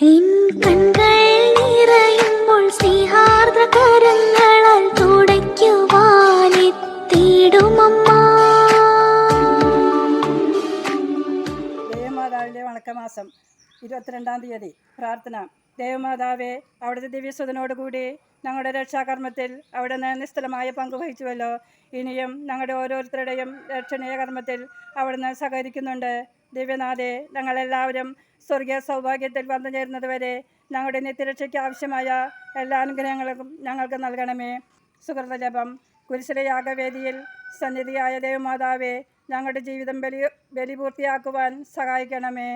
N കൺകൾ നിറയുമ്പോൾ സ്നേഹാർദ്ര കരങ്ങളാൽ തുടയ്ക്കുവാനെത്തിയിടുമമ്മ. ദേവമാതാവിൻ്റെ വണക്കമാസം 22-ാം തീയതി പ്രാർത്ഥന. ദേവമാതാവേ, അവിടുത്തെ ദിവ്യസ്വതനോടുകൂടി ഞങ്ങളുടെ രക്ഷാകർമ്മത്തിൽ അവിടുന്ന് നിസ്തുലമായ പങ്കുവഹിച്ചുവല്ലോ. ഇനിയും ഞങ്ങളുടെ ഓരോരുത്തരുടെയും രക്ഷണീയ കർമ്മത്തിൽ അവിടുന്ന് സഹകരിക്കുന്നുണ്ട്. ദിവ്യനാഥേ, ഞങ്ങളെല്ലാവരും സ്വർഗീയ സൗഭാഗ്യത്തിൽ വന്നു ചേരുന്നതുവരെ ഞങ്ങളുടെ നിത്യരക്ഷയ്ക്ക് ആവശ്യമായ എല്ലാ അനുഗ്രഹങ്ങളും ഞങ്ങൾക്ക് നൽകണമേ. സുഹൃതജപം. കുരിശിലെ യാഗവേദിയിൽ സന്നിധിയായ ദേവമാതാവേ, ഞങ്ങളുടെ ജീവിതം ബലിപൂർത്തിയാക്കുവാൻ സഹായിക്കണമേ.